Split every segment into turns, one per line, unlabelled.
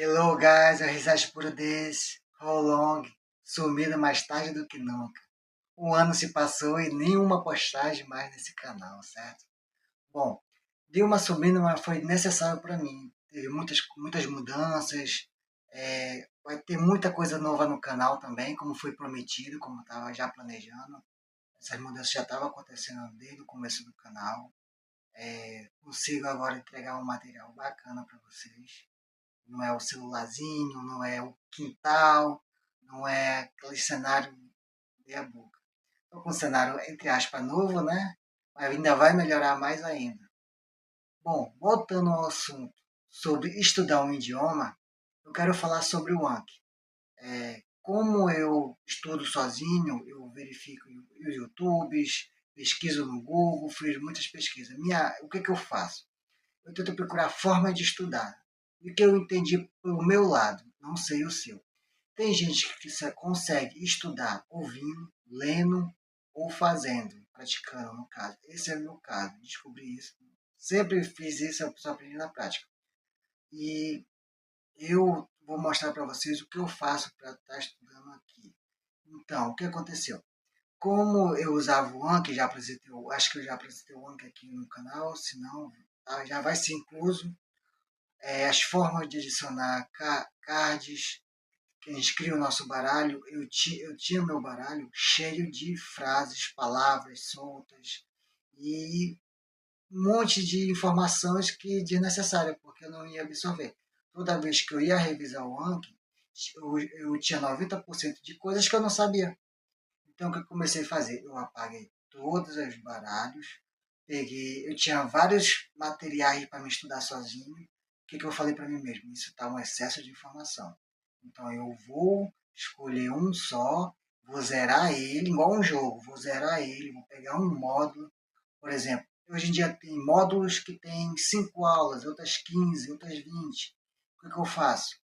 Hello guys, a risada por this. How long? Sumida mais tarde do que nunca. Um ano se passou e nenhuma postagem mais nesse canal, certo? Bom, dei uma sumida, mas foi necessário para mim. Teve muitas mudanças, vai ter muita coisa nova no canal também, como foi prometido, como eu estava já planejando. Essas mudanças já estavam acontecendo desde o começo do canal. Consigo agora entregar um material bacana para vocês. Não é o celularzinho, não é o quintal, não é aquele cenário meia boca. Estou com um cenário, entre aspas, novo, né? Mas ainda vai melhorar mais ainda. Bom, voltando ao assunto sobre estudar um idioma, eu quero falar sobre o Anki. Como eu estudo sozinho, eu verifico os YouTubes, pesquiso no Google, fiz muitas pesquisas. O que eu faço? Eu tento procurar forma de estudar. E o que eu entendi pelo meu lado, não sei o seu. Tem gente que consegue estudar ouvindo, lendo ou fazendo, praticando, no caso. Esse é o meu caso, descobri isso. Sempre fiz isso, eu só aprendi na prática. E eu vou mostrar para vocês o que eu faço para estar estudando aqui. Então, o que aconteceu? Como eu usava o Anki, acho que eu já apresentei o Anki aqui no canal, se não, já vai ser incluso. As formas de adicionar cards, que a gente cria o nosso baralho. Eu tinha meu baralho cheio de frases, palavras soltas e um monte de informações que desnecessárias, porque eu não ia absorver. Toda vez que eu ia revisar o Anki, eu tinha 90% de coisas que eu não sabia. Então, o que eu comecei a fazer? Eu apaguei todos os baralhos, eu tinha vários materiais para me estudar sozinho. O que eu falei para mim mesmo? Isso está um excesso de informação. Então, eu vou escolher um só, vou zerar ele, igual um jogo, vou zerar ele, vou pegar um módulo. Por exemplo, hoje em dia tem módulos que tem 5 aulas, outras 15, outras 20. O que eu faço?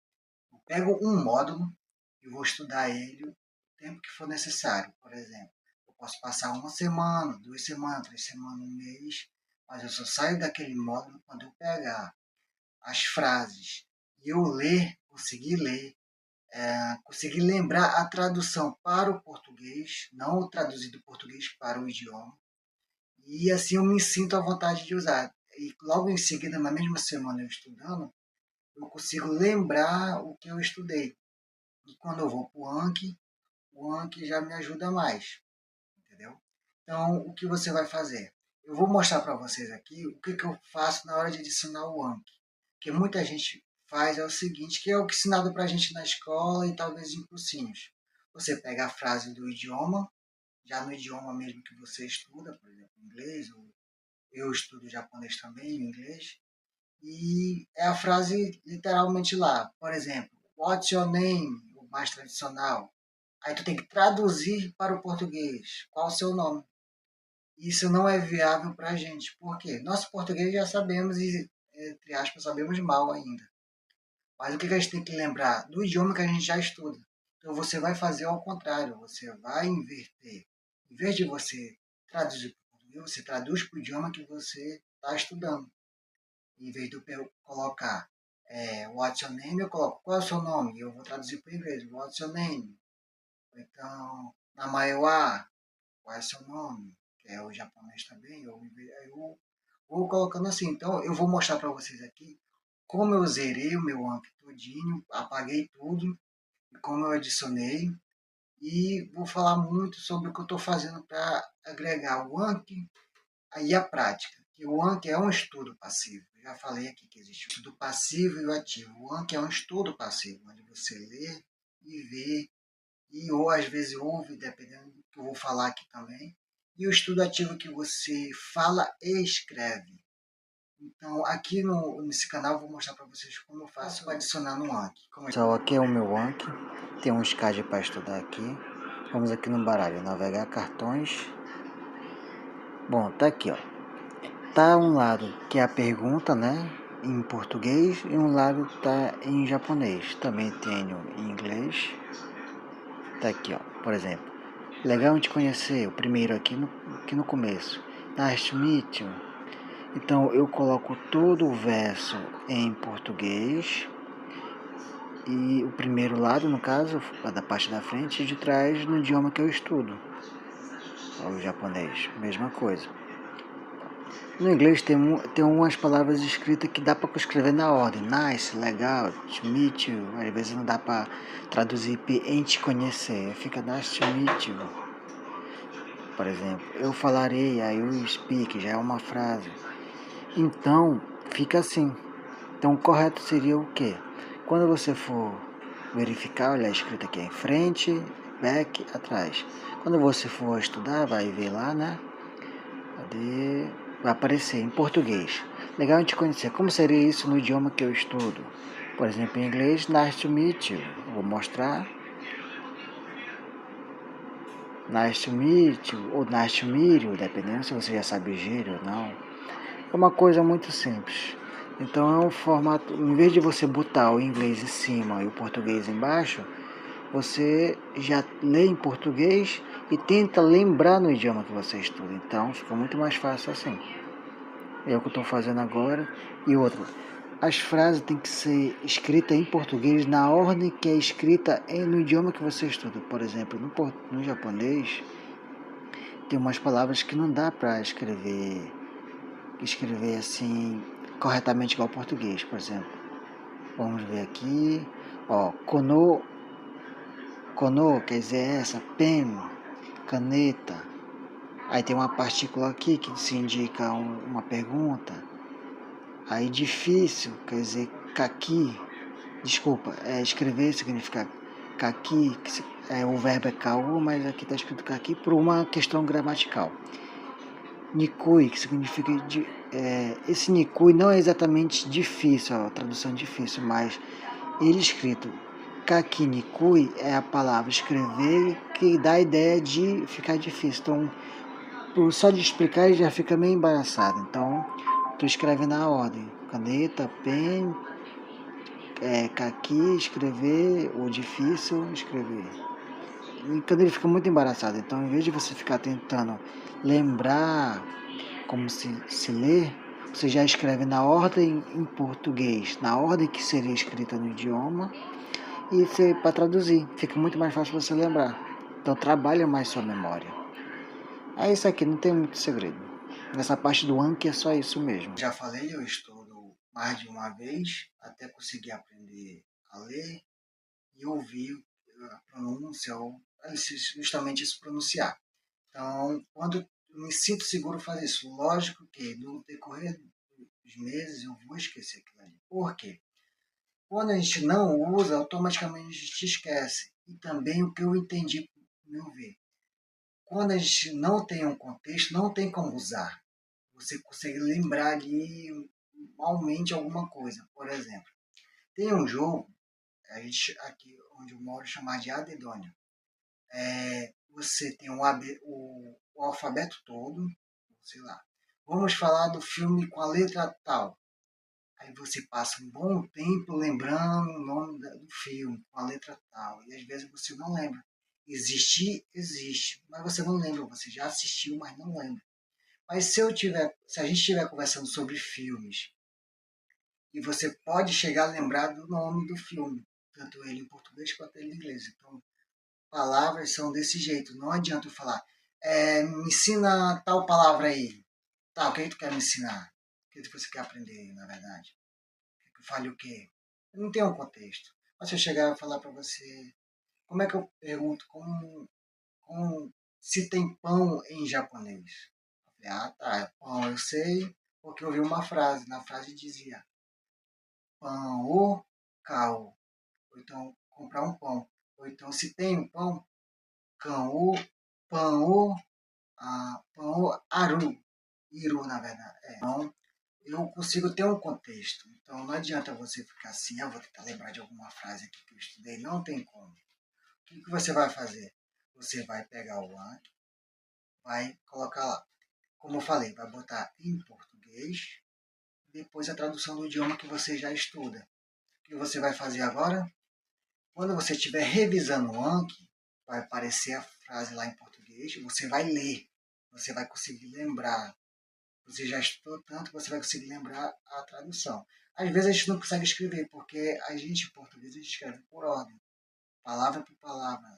Eu pego um módulo e vou estudar ele o tempo que for necessário. Por exemplo, eu posso passar uma semana, 2 semanas, 3 semanas, um mês, mas eu só saio daquele módulo quando eu pegar as frases e eu conseguir lembrar a tradução para o português, não o traduzido do português para o idioma, e assim eu me sinto à vontade de usar. E logo em seguida, na mesma semana eu estudando, eu consigo lembrar o que eu estudei. E quando eu vou para o Anki já me ajuda mais, entendeu? Então, o que você vai fazer? Eu vou mostrar para vocês aqui o que eu faço na hora de adicionar o Anki. Que muita gente faz é o seguinte, que é o que é ensinado para a gente na escola e talvez em cursinhos. Você pega a frase do idioma, já no idioma mesmo que você estuda, por exemplo, inglês, ou eu estudo japonês também, inglês, e é a frase literalmente lá. Por exemplo, what's your name? O mais tradicional. Aí tu tem que traduzir para o português. Qual o seu nome? Isso não é viável para a gente. Por quê? Nosso português já sabemos e, entre aspas, sabemos mal ainda. Mas o que a gente tem que lembrar? Do idioma que a gente já estuda. Então você vai fazer ao contrário. Você vai inverter. Em vez de você traduzir para o português, você traduz para o idioma que você está estudando. Em vez de eu colocar what's your name, eu coloco qual é o seu nome? Eu vou traduzir para o inglês. What's your name? Então, na Maiwa, qual é seu nome? Que é o japonês também. Eu vou colocando assim. Então, eu vou mostrar para vocês aqui como eu zerei o meu Anki todinho, apaguei tudo, e como eu adicionei. E vou falar muito sobre o que eu estou fazendo para agregar o Anki e a prática. Que o Anki é um estudo passivo. Eu já falei aqui que existe o estudo passivo e o ativo. O Anki é um estudo passivo, onde você lê e vê ou às vezes ouve, dependendo do que eu vou falar aqui também. E o estudo ativo que você fala e escreve. Então, aqui nesse canal eu vou mostrar para vocês como eu faço para adicionar no Anki. Pessoal, aqui é o meu Anki. Tem uns cards para estudar aqui. Vamos aqui no baralho, navegar cartões. Bom, tá aqui, ó. Tá um lado que é a pergunta, né, em português, e um lado tá em japonês. Também tenho em inglês. Tá aqui, ó, por exemplo. Legal te conhecer, o primeiro aqui no começo. Nice to meet you. Então eu coloco todo o verso em português e o primeiro lado, no caso, da parte da frente e de trás no idioma que eu estudo, o japonês, mesma coisa. No inglês tem umas palavras escritas que dá para escrever na ordem. Nice, legal, to meet you. Às vezes não dá para traduzir em te conhecer. Fica nice to meet you. Por exemplo, eu falarei, I will speak, já é uma frase. Então, fica assim. Então, o correto seria o quê? Quando você for verificar, olha a escrita aqui em frente, back, atrás. Quando você for estudar, vai ver lá, né? Cadê? Vai aparecer em português. Legal a gente conhecer. Como seria isso no idioma que eu estudo? Por exemplo, em inglês, nice to meet you. Vou mostrar. Nice to meet you, ou nice to meet you, dependendo se você já sabe o gíria ou não. É uma coisa muito simples. Então é um formato, em vez de você botar o inglês em cima e o português embaixo, você já lê em português e tenta lembrar no idioma que você estuda. Então fica muito mais fácil assim. É o que eu estou fazendo agora. E outra, as frases têm que ser escritas em português na ordem que é escrita no idioma que você estuda. Por exemplo, no japonês, tem umas palavras que não dá para escrever assim corretamente igual ao português, por exemplo. Vamos ver aqui, ó, kono quer dizer essa, pen, caneta. Aí tem uma partícula aqui que se indica uma pergunta. Aí difícil quer dizer kaki. Desculpa, escrever significa kaki, o verbo é kau, mas aqui está escrito kaki por uma questão gramatical. Nikui, que significa esse Nikui não é exatamente difícil, a tradução é difícil, mas ele escrito Kaki Nikui é a palavra escrever que dá a ideia de ficar difícil. Então, só de explicar já fica meio embaraçado. Então, tu escreve na ordem: caneta, pen, kaki, escrever, o difícil, escrever. E quando ele fica muito embaraçado, então, em vez de você ficar tentando lembrar como se lê, você já escreve na ordem em português, na ordem que seria escrita no idioma, e para traduzir, fica muito mais fácil você lembrar. Então trabalha mais sua memória. É isso aqui, não tem muito segredo. Nessa parte do Anki é só isso mesmo. Já falei, eu estudo mais de uma vez até conseguir aprender a ler e ouvir a pronúncia, ou justamente se pronunciar. Então, quando eu me sinto seguro fazer isso, lógico que no decorrer dos meses eu vou esquecer aquilo ali. Por quê? Quando a gente não usa, automaticamente a gente esquece. E também o que eu entendi, no meu ver, quando a gente não tem um contexto, não tem como usar. Você consegue lembrar ali malmente alguma coisa. Por exemplo, tem um jogo, a gente, aqui onde eu moro, chamado de Adedônia. Você tem o alfabeto todo, sei lá. Vamos falar do filme com a letra tal. Aí você passa um bom tempo lembrando o nome do filme com a letra tal. E às vezes você não lembra. Existir, existe, mas você não lembra. Você já assistiu, mas não lembra. Mas se a gente estiver conversando sobre filmes, e você pode chegar a lembrar do nome do filme, tanto ele em português quanto ele em inglês. Então, palavras são desse jeito. Não adianta eu falar, me ensina tal palavra aí. Tá, o que tu quer me ensinar? O que você quer aprender, na verdade? Que eu fale o quê? Eu não tenho um contexto. Mas se eu chegar e falar para você, como é que eu pergunto se tem pão em japonês? Eu falei, ah, tá, pão eu sei, porque eu vi uma frase. Na frase dizia, pão o cal. Ou então, comprar um pão. Ou então, se tem um pão, cão o, pão o, pão o aru. Iru, na verdade. Então, eu consigo ter um contexto. Então, não adianta você ficar assim, vou tentar lembrar de alguma frase aqui que eu estudei. Não tem como. O que você vai fazer? Você vai pegar o Anki, vai colocar lá. Como eu falei, vai botar em português, depois a tradução do idioma que você já estuda. O que você vai fazer agora? Quando você estiver revisando o Anki, vai aparecer a frase lá em português, você vai ler, você vai conseguir lembrar. Você já estudou tanto que você vai conseguir lembrar a tradução. Às vezes a gente não consegue escrever, porque a gente, em português, a gente escreve por ordem, palavra por palavra.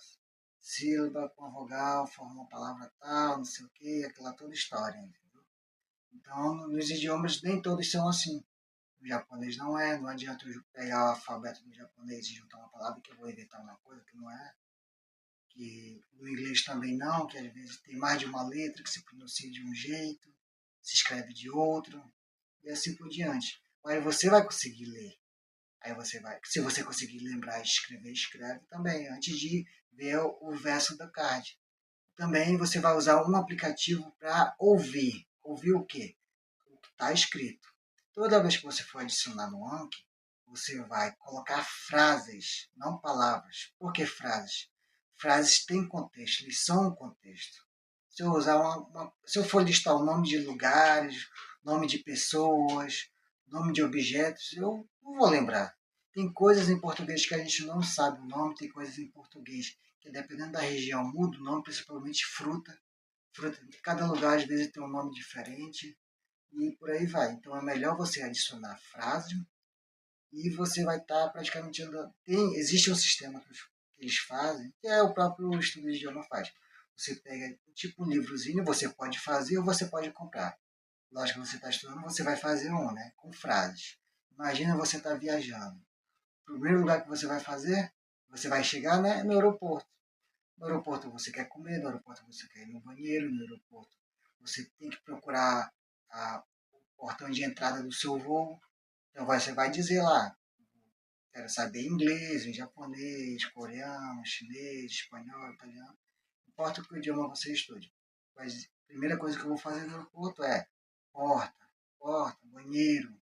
Sílaba com a vogal, forma uma palavra tal, não sei o que, aquela toda história. Entendeu? Então, nos idiomas, nem todos são assim. No japonês não é, não adianta eu pegar o alfabeto do japonês e juntar uma palavra que eu vou inventar uma coisa que não é. Que no inglês também não, que às vezes tem mais de uma letra que se pronuncia de um jeito, se escreve de outro, e assim por diante. Mas você vai conseguir ler. Aí você vai, se você conseguir lembrar e escrever, escreve também, antes de ver o verso da card. Também você vai usar um aplicativo para ouvir. Ouvir o quê? O que está escrito. Toda vez que você for adicionar no Anki, você vai colocar frases, não palavras. Por que frases? Frases têm contexto, eles são um contexto. Se eu usar se eu for listar o nome de lugares, nome de pessoas, nome de objetos, eu não vou lembrar. Tem coisas em português que a gente não sabe o nome, tem coisas em português que dependendo da região muda o nome, principalmente fruta. Fruta, cada lugar às vezes tem um nome diferente e por aí vai. Então é melhor você adicionar frase e você vai estar praticamente andando. Existe um sistema que eles fazem, que é o próprio estudo de idioma faz. Você pega tipo um livrozinho, você pode fazer ou você pode comprar. Lógico que você está estudando, você vai fazer um, né? Com frases. Imagina você estar viajando. O primeiro lugar que você vai fazer, você vai chegar, né, no aeroporto. No aeroporto você quer comer, no aeroporto você quer ir no banheiro, no aeroporto você tem que procurar o portão de entrada do seu voo. Então você vai dizer lá, quero saber inglês, japonês, coreano, chinês, espanhol, italiano. Não importa que idioma você estude. Mas a primeira coisa que eu vou fazer no aeroporto é porta, porta, banheiro,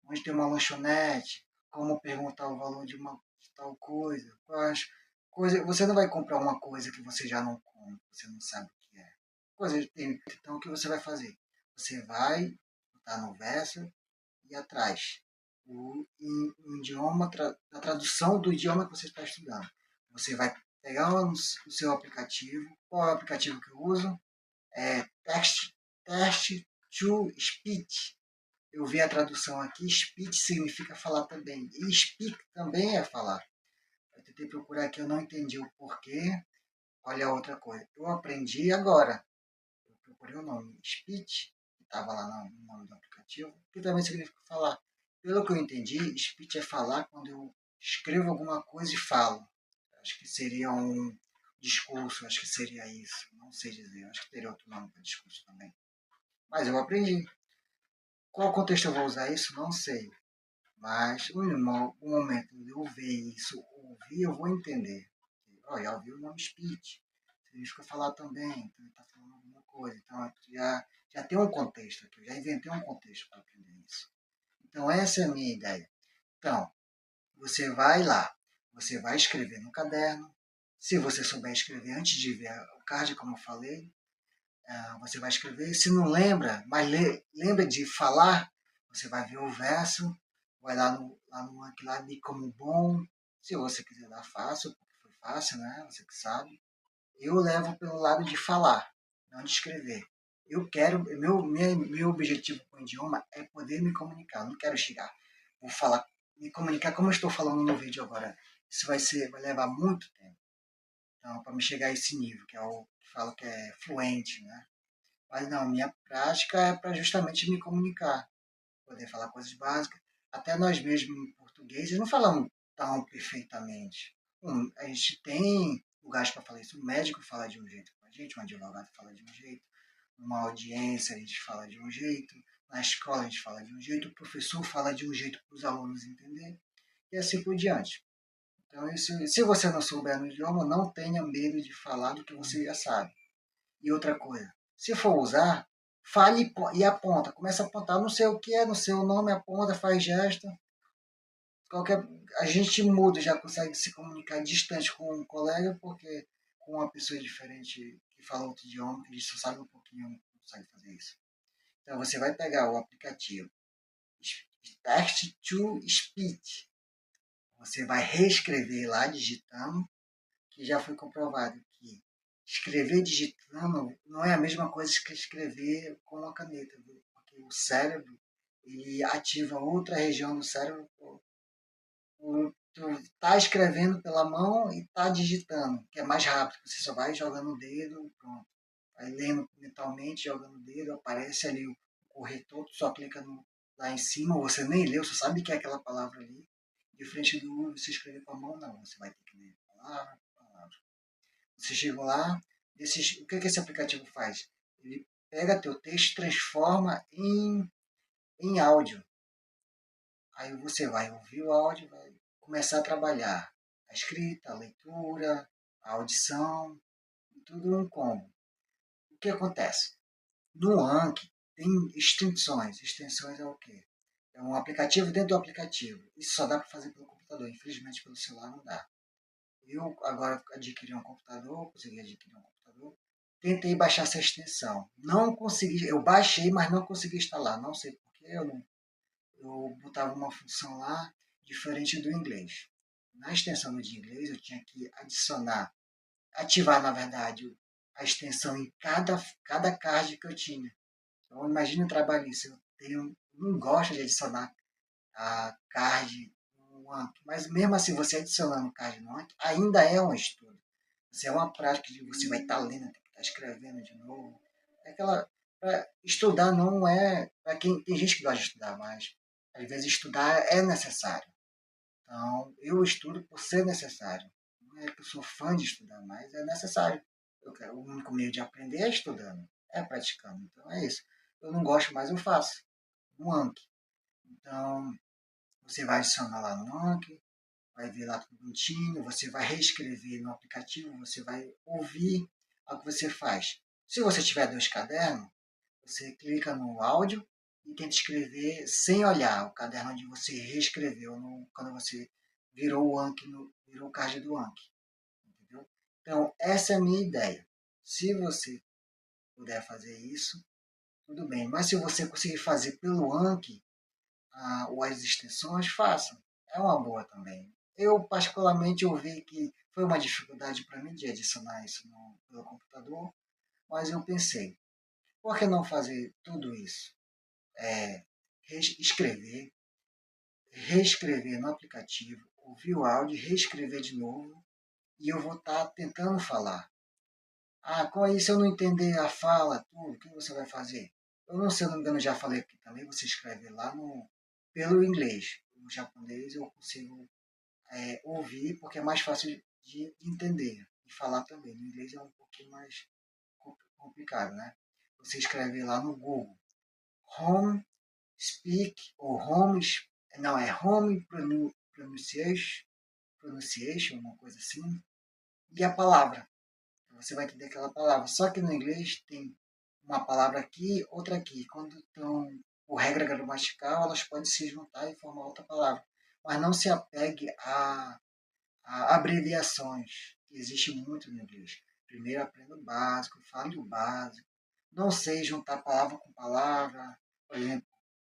onde tem uma lanchonete, como perguntar o valor de uma de tal coisa, quais coisas. Você não vai comprar uma coisa que você já não compra, você não sabe o que é. Coisa tem. Então o que você vai fazer? Você vai botar no verso e atrás o idioma, a tradução do idioma que você está estudando. Você vai pegar o seu aplicativo. Qual é o aplicativo que eu uso? É Text to Speech. Eu vi a tradução aqui, speech significa falar também. E speak também é falar. Eu tentei procurar aqui, eu não entendi o porquê. Olha a outra coisa. Eu aprendi agora. Eu procurei o nome speech, que estava lá no nome do aplicativo, que também significa falar. Pelo que eu entendi, speech é falar quando eu escrevo alguma coisa e falo. Acho que seria um discurso, acho que seria isso. Não sei dizer, acho que teria outro nome para discurso também. Mas eu aprendi. Qual contexto eu vou usar isso? Não sei. Mas no momento de eu ver isso, ouvir, eu vou entender. Oh, já ouvi o nome speech. Significa falar também. Então ele está falando alguma coisa. Então já tem um contexto aqui. Eu já inventei um contexto para aprender isso. Então essa é a minha ideia. Então, você vai lá. Você vai escrever no caderno. Se você souber escrever antes de ver o card, como eu falei, você vai escrever. Se não lembra, mas lembra de falar, você vai ver o verso, vai lá no Anki lá, de como bom. Se você quiser dar fácil, porque foi fácil, né? Você que sabe. Eu levo pelo lado de falar, não de escrever. Eu quero, meu objetivo com o idioma é poder me comunicar. Eu não quero chegar, vou falar, me comunicar como eu estou falando no vídeo agora. Isso vai levar muito tempo. Então, para me chegar a esse nível, que é o que falo que é fluente, né? Mas não, minha prática é para justamente me comunicar, poder falar coisas básicas. Até nós mesmos em português não falamos tão perfeitamente. A gente tem lugares para falar isso. O médico fala de um jeito com a gente, um advogado fala de um jeito, numa audiência a gente fala de um jeito, na escola a gente fala de um jeito, o professor fala de um jeito para os alunos entenderem, e assim por diante. Então, se você não souber no idioma, não tenha medo de falar do que você já sabe. E outra coisa, se for usar, fale e aponta. Começa a apontar, não sei o que é, não sei o nome, aponta, faz gesto. Qualquer, a gente muda, já consegue se comunicar distante com um colega, porque com uma pessoa diferente que fala outro idioma, que a gente só sabe um pouquinho, não consegue fazer isso. Então você vai pegar o aplicativo Text to Speech. Você vai reescrever lá digitando, que já foi comprovado que escrever digitando não é a mesma coisa que escrever com uma caneta, viu? Porque o cérebro ele ativa outra região do cérebro. Tu tá escrevendo pela mão e tá digitando, que é mais rápido. Você só vai jogando o dedo, pronto. Vai lendo mentalmente, jogando o dedo, aparece ali o corretor, tu só clica lá em cima, você nem leu, você sabe que é aquela palavra ali. De frente do você escrever com a mão, não. Você vai ter que ler palavra, palavra. Você chegou lá, o que esse aplicativo faz? Ele pega teu texto e transforma em áudio. Aí você vai ouvir o áudio, vai começar a trabalhar a escrita, a leitura, a audição, tudo num combo. O que acontece? No Anki tem extensões. Extensões é o quê? É um aplicativo dentro do aplicativo. Isso só dá para fazer pelo computador. Infelizmente pelo celular não dá. Eu agora adquiri um computador, consegui adquirir um computador. Tentei baixar essa extensão. Não consegui, eu baixei, mas não consegui instalar. Não sei porquê, eu botava uma função lá diferente do inglês. Na extensão de inglês eu tinha que ativar na verdade a extensão em cada card que eu tinha. Então imagina o trabalho isso. Não gosto de adicionar a card no Anki, mas mesmo assim você adicionando card no Anki ainda é um estudo. Isso é uma prática de você vai estar lendo, tem que estar escrevendo de novo. É aquela, estudar não é para quem tem gente que gosta de estudar, mas às vezes estudar é necessário. Então eu estudo por ser necessário. Não é que eu sou fã de estudar, mas é necessário. O único meio de aprender é estudando, é praticando. Então é isso. Eu não gosto, mas eu faço. No Anki. Então, você vai adicionar lá no Anki, vai ver lá tudo bonitinho, você vai reescrever no aplicativo, você vai ouvir o que você faz. Se você tiver dois cadernos, você clica no áudio e tenta escrever sem olhar o caderno onde você reescreveu quando você virou o Anki, virou o card do Anki. Entendeu? Então, essa é a minha ideia. Se você puder fazer isso, tudo bem. Mas se você conseguir fazer pelo Anki, ou as extensões, façam. É uma boa também. Eu, particularmente, eu vi que foi uma dificuldade para mim de adicionar isso pelo computador, mas eu pensei, por que não fazer tudo isso? É, escrever, reescrever no aplicativo, ouvir o áudio, reescrever de novo, e eu vou estar tentando falar. Com isso eu não entender a fala, tudo, o que você vai fazer? Eu não sei, se não me engano, já falei aqui também, você escreve lá pelo inglês. O japonês eu consigo ouvir porque é mais fácil de entender e falar também. No inglês é um pouquinho mais complicado, né? Você escreve lá no Google Home Speak ou não, é Home Pronunciation, uma coisa assim, e a palavra. Você vai entender aquela palavra. Só que no inglês tem uma palavra aqui, outra aqui. Quando estão por regra gramatical, elas podem se juntar e formar outra palavra. Mas não se apegue a abreviações, que existe muito no inglês. Primeiro aprenda o básico, fale o básico. Não sei juntar palavra com palavra. Por exemplo,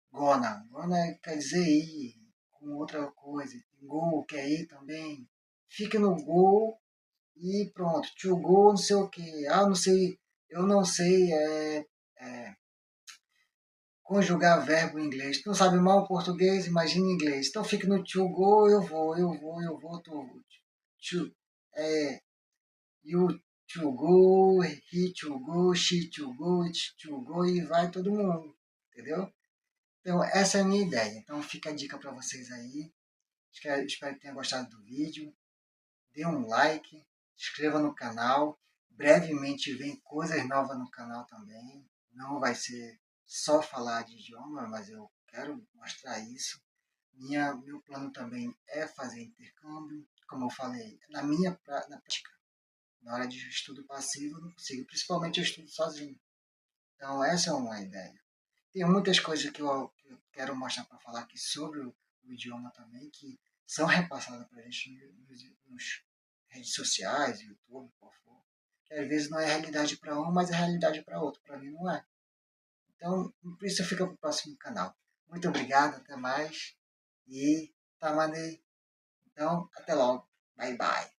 gonna. Gonna quer dizer ir, com outra coisa. Go quer ir também. Fique no go e pronto. To go não sei o que. Não sei. Eu não sei conjugar verbo em inglês. Tu não sabe mal o português, imagina em inglês. Então fique no to go, eu vou, to, é, you to go, he to go, she to go, it to go e vai todo mundo, entendeu? Então essa é a minha ideia. Então fica a dica para vocês aí. Espero que tenham gostado do vídeo. Dê um like, se inscreva no canal. Brevemente vem coisas novas no canal também. Não vai ser só falar de idioma, mas eu quero mostrar isso. Meu plano também é fazer intercâmbio, como eu falei, na prática. Na hora de estudo passivo, eu não consigo. Principalmente eu estudo sozinho. Então, essa é uma ideia. Tem muitas coisas que eu quero mostrar para falar aqui sobre o idioma também, que são repassadas para a gente nos redes sociais, YouTube, qual for. Que às vezes não é realidade para um, mas é realidade para outro. Para mim não é. Então, por isso fica para o próximo canal. Muito obrigado, até mais. E tamane. Então, até logo. Bye, bye.